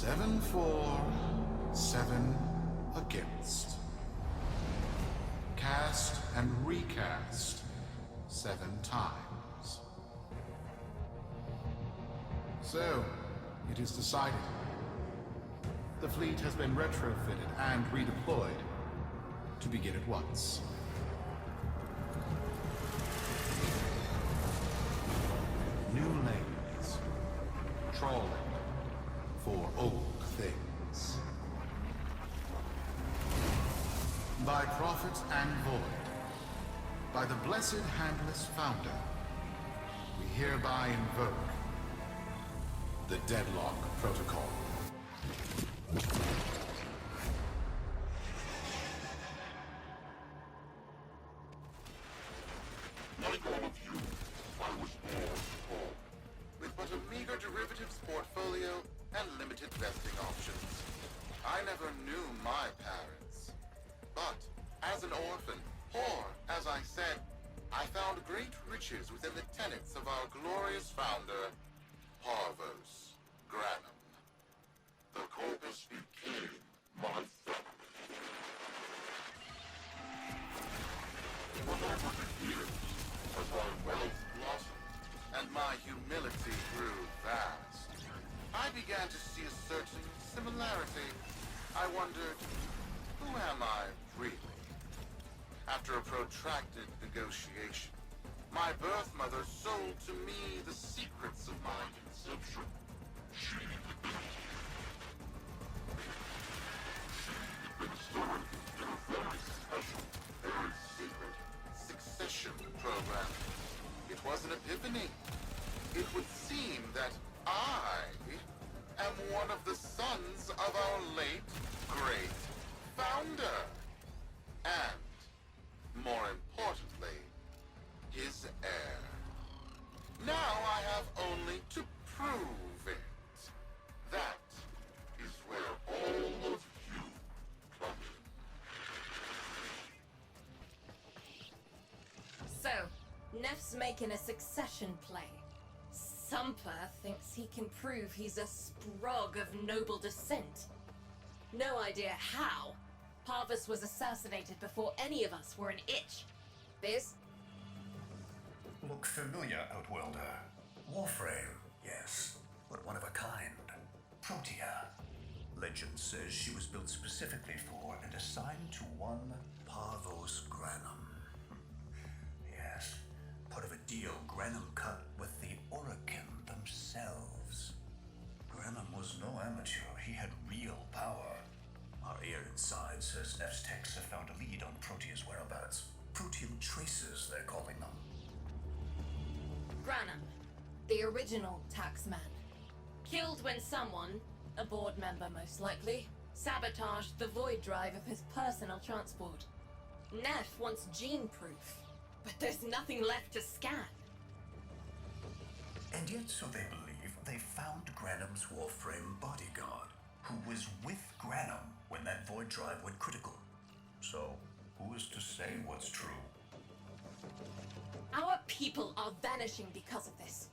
7 for, 7 against. Cast and recast 7 times. So, it is decided. The fleet has been retrofitted and redeployed to begin at once. New lanes. Trawling for old things. By prophet and void, by the blessed handless founder, we hereby invoke the Deadlock Protocol. Like all of you, I was born poor, with but a meager derivatives portfolio and limited vesting options. I never knew my parents. But, as an orphan, poor as I said, I found great riches within the tenets of our glorious founder, Parvos Granum. The corpus became my family. But over the years, as my wealth blossomed and my humility grew vast, I began to see a certain similarity. I wondered, who am I really? After a protracted negotiation, my birth mother sold to me the secrets of my conception. She had been stored in a very special, very secret succession program. It was an epiphany. It would seem that I am one of the sons of our late, great founder. And, more importantly, his heir. Now I have only to prove it. That is where all of you come in. So, Neff's making a succession play. Sumper thinks he can prove he's a sprog of noble descent. No idea how. Parvus was assassinated before any of us were an itch. Biz? Look familiar, Outworlder. Warframe, yes, but one of a kind. Protea. Legend says she was built specifically for and assigned to one Parvos Granum. Yes, part of a deal Granum cut with the Orokin themselves. Granum was no amateur, he had real power. Our ear inside says Neff's techs have found a lead on Protea's whereabouts. Protean traces, they're calling them. Granum, the original taxman. Killed when someone, a board member most likely, sabotaged the void drive of his personal transport. Neff wants gene proof, but there's nothing left to scan. And yet, so they believe, they found Granum's Warframe bodyguard, who was with Granum when that void drive went critical. So, who is to say what's true? Our people are vanishing because of this.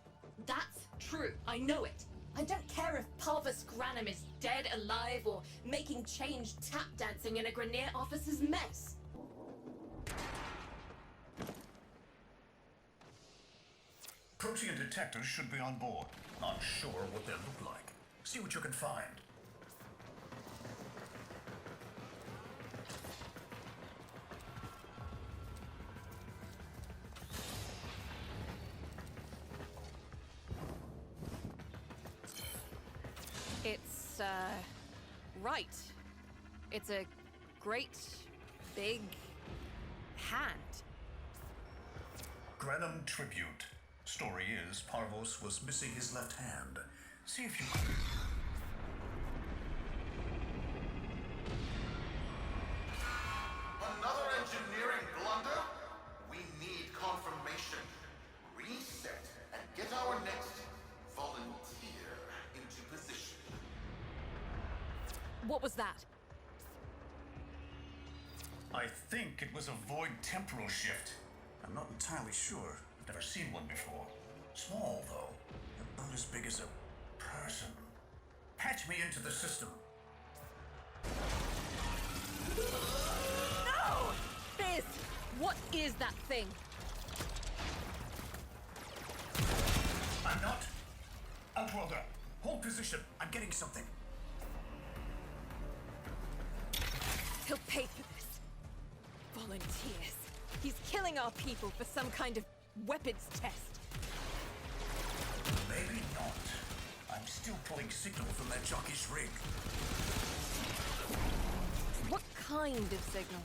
That's true, I know it. I don't care if Parvus Granum is dead, alive, or making change tap dancing in a Grenier officer's mess. Protean detectors should be on board. Not sure what they look like. See what you can find. It's, right. It's a great, big hand. Granum tribute. Story is, Parvos was missing his left hand. See if you can... Another engineering blunder? We need confirmation. Reset and get our next volunteer into position. What was that? I think it was a void temporal shift. I'm not entirely sure. I've never seen one before. Small, though. About as big as a person. Patch me into the system. No! Fizz! What is that thing? I'm not. Outworlder, hold position. I'm getting something. He'll pay for this. Volunteers. He's killing our people for some kind of weapons test. Maybe not. I'm still pulling signal from that jockey's rig. What kind of signal?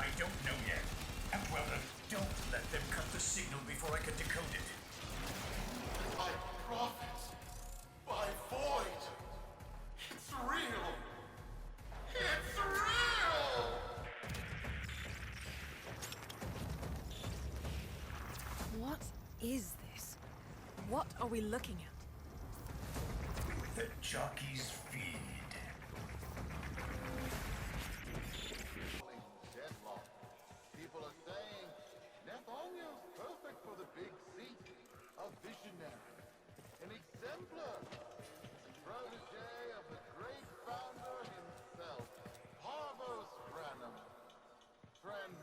I don't know yet. Outworlder, don't let them cut the signal before I can decode it. By prophet, by void, it's real. It's real! What is this? What are we looking at? The jockey's feed. Deadlock. People are saying Nathaniel's perfect for the big seat. A visionary, an exemplar, a protege of the great founder himself, Parvos Branham. Friends,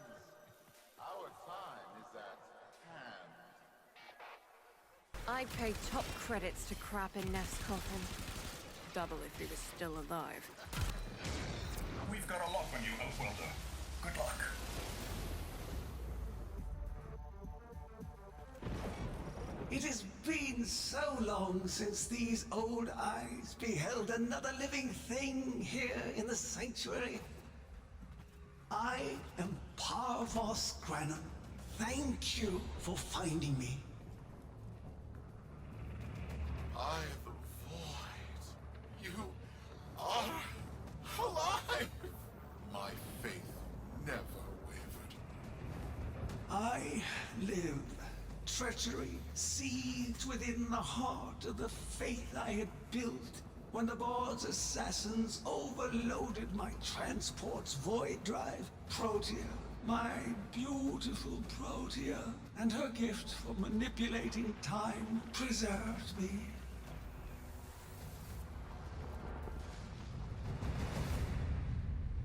our time is at hand. I'd pay top credits to crap in Neff's coffin. Double if he was still alive. We've got a lock on you, Outworlder. Good luck. It has been so long since these old eyes beheld another living thing here in the sanctuary. I am Parvos Granum. Thank you for finding me. I am the void. You are alive! My faith never wavered. I live. Treachery seethed within the heart of the faith I had built when the board's assassins overloaded my transport's void drive. Protea, my beautiful Protea, and her gift for manipulating time preserved me.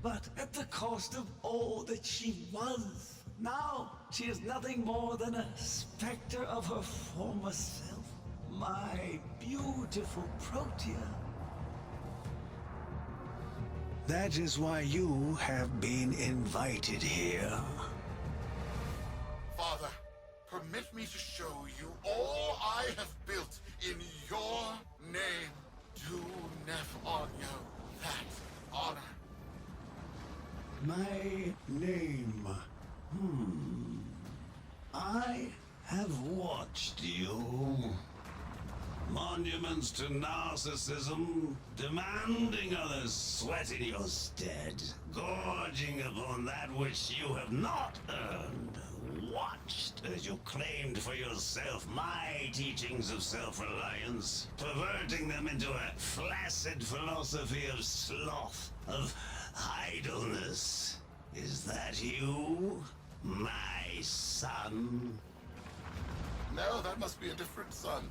But at the cost of all that she was. Now, she is nothing more than a specter of her former self. My beautiful Protea. That is why you have been invited here. Father, permit me to show you all I have built in your name. Do Nephanyo that honor. My name. I have watched you. Monuments to narcissism, demanding others sweat in your stead, gorging upon that which you have not earned. Watched as you claimed for yourself my teachings of self-reliance, perverting them into a flaccid philosophy of sloth, of idleness. Is that you, my son? No, that must be a different son.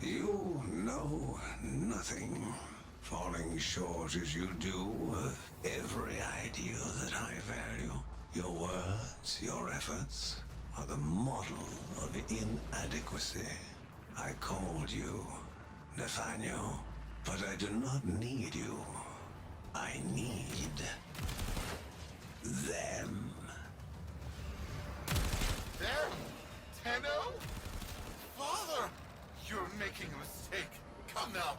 You know nothing, falling short as you do of every ideal that I value. Your words, your efforts, are the model of inadequacy. I called you Nathaniel, but I do not need you. I need them. Them? Tenno? Father! You're making a mistake. Come now.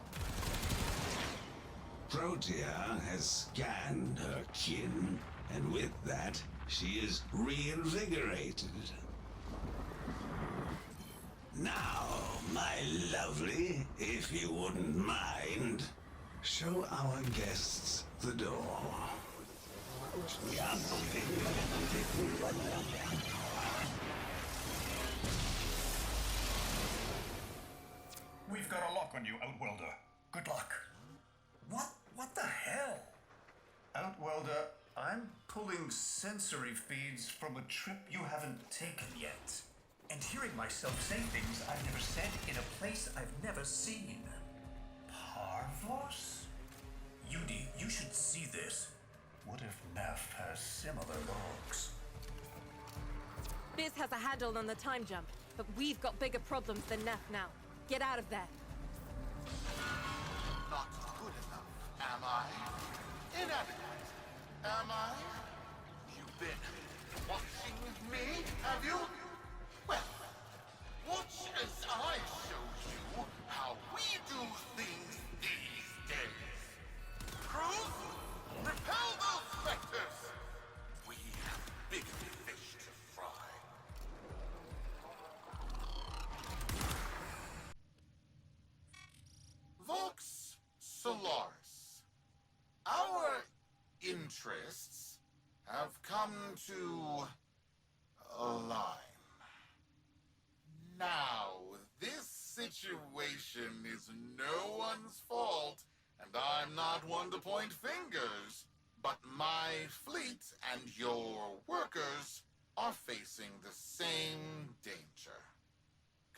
Protea has scanned her kin, and with that, she is reinvigorated. Now, my lovely, if you wouldn't mind, show our guests the door. We've got a lock on you, Outworlder. Good luck. What the hell? Outworlder, I'm pulling sensory feeds from a trip you haven't taken yet. And hearing myself say things I've never said in a place I've never seen. Parvos? Yudi, you should see this. What if Neff has similar logs? Biz has a handle on the time jump, but we've got bigger problems than Neff now. Get out of there. Not good enough, am I? Inadequate, am I? You've been watching me, have you? Well, watch as I show you how we do things these days. Crews, repel those specters! We have bigger fish to fry. Vox Solaris. Our interests have come to align. Now, this situation is no one's fault, and I'm not one to point fingers, but my fleet and your workers are facing the same danger.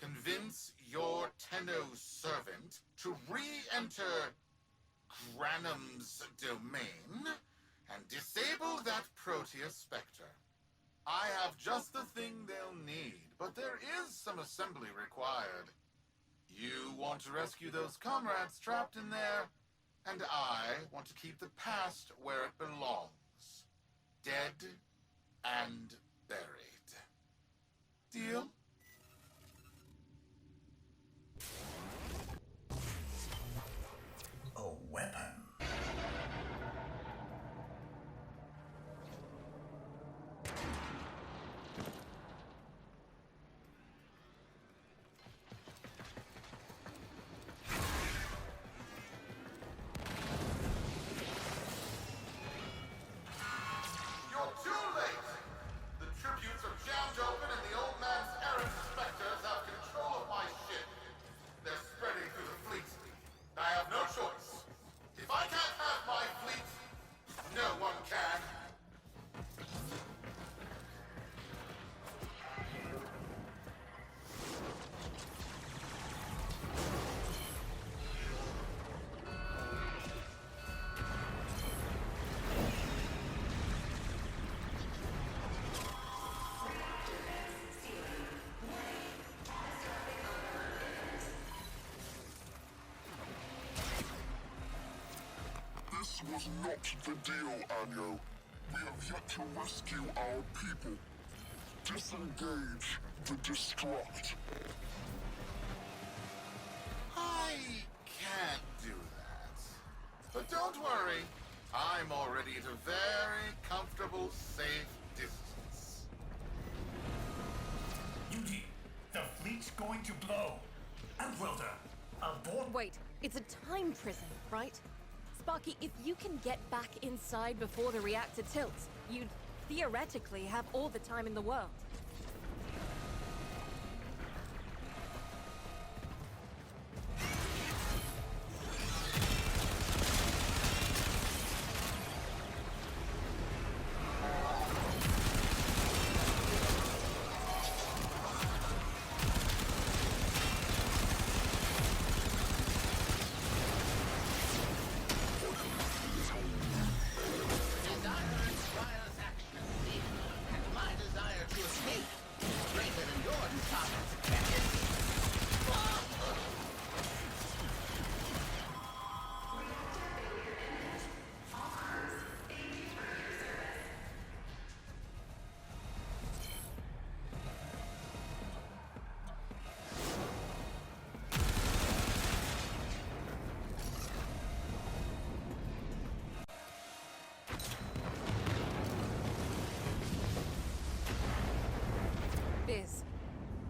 Convince your Tenno servant to re-enter Granum's domain and disable that Proteus Spectre. I have just the thing they'll need, but there is some assembly required. You want to rescue those comrades trapped in there, and I want to keep the past where it belongs. Dead and buried. Deal? A weapon? You're too late! The tributes are jammed open and the old man's errant specters have control of my ship. They're spreading through the fleet. I have no choice. If I can't have my fleet, no one can. This was not the deal, Anyo. We have yet to rescue our people. Disengage the destruct. I can't do that. But don't worry. I'm already at a very comfortable, safe distance. Yudi, the fleet's going to blow. Outwelder, aboard. Wait, it's a time prison, right? Sparky, if you can get back inside before the reactor tilts, you'd theoretically have all the time in the world.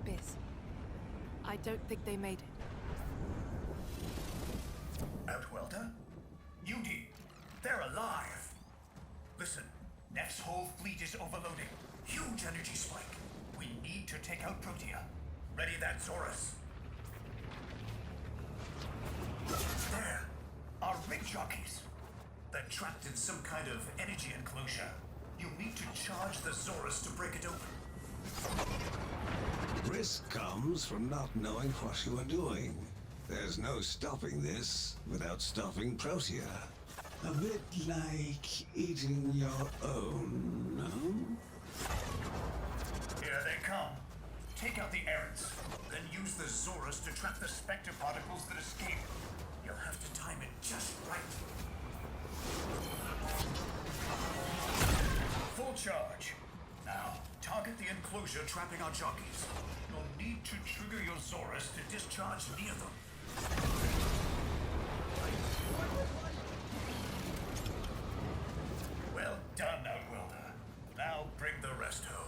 Biz. I don't think they made it. Outwelder? Yudi, they're alive. Listen, Neff's whole fleet is overloading. Huge energy spike. We need to take out Protea. Ready that, Zorus. There. Our rig jockeys. They're trapped in some kind of energy enclosure. You need to charge the Zorus to break it open. Risk comes from not knowing what you are doing. There's no stopping this without stopping Protea. A bit like eating your own, no? Here they come. Take out the errants, then use the Zorus to trap the Spectre particles that escape. You'll have to time it just right. Full charge. Now, target the enclosure trapping our jockeys. You'll need to trigger your Zorus to discharge near them. Well done, Outworlder. Now bring the rest home.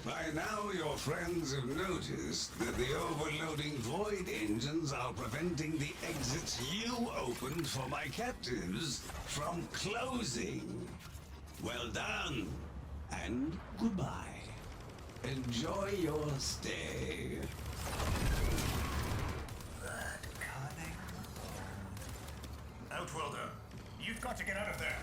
By now, your friends have noticed that the overloading void engines are preventing the exits you opened for my captives from closing. Well done, and goodbye. Enjoy your stay. That cunning. Outworlder, you've got to get out of there.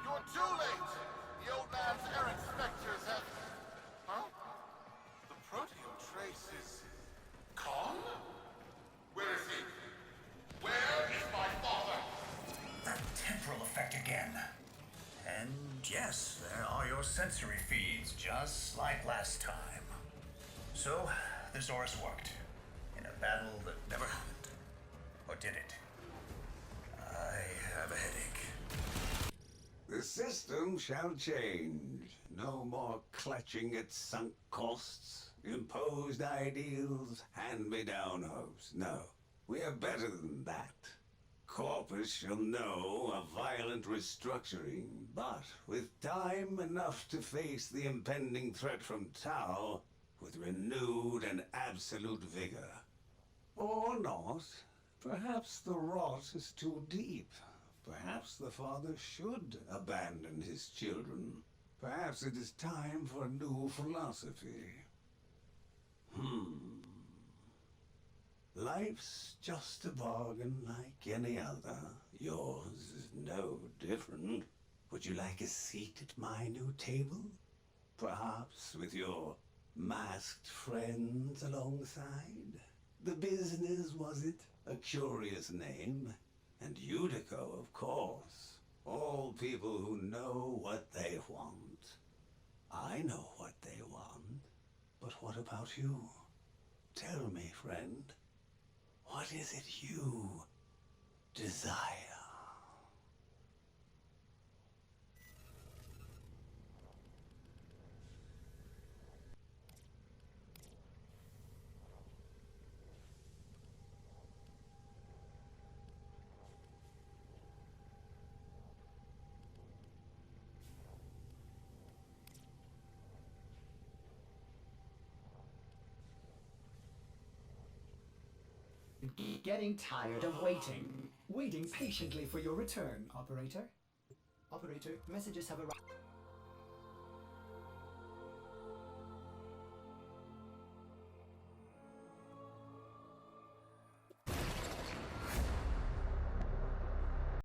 You're too late! The old man's errant specters have... Huh? The proteome trace is... gone? Where is he? Where is my father? That temporal effect again. And yes, there are your sensory feeds, just like last time. So, the Zorus worked. In a battle that never happened. Or did it? I have a headache. The system shall change. No more clutching at sunk costs, imposed ideals, hand-me-down hopes. No, we are better than that. Corpus shall know a violent restructuring, but with time enough to face the impending threat from Tau with renewed and absolute vigor. Or not. Perhaps the rot is too deep. Perhaps the father should abandon his children. Perhaps it is time for a new philosophy. Life's just a bargain like any other. Yours is no different. Would you like a seat at my new table? Perhaps with your masked friends alongside? The business, was it? A curious name. And Unico, of course. All people who know what they want. I know what they want. But what about you? Tell me, friend. What is it you desire? Getting tired of waiting. Waiting patiently for your return, operator. Operator, messages have arrived.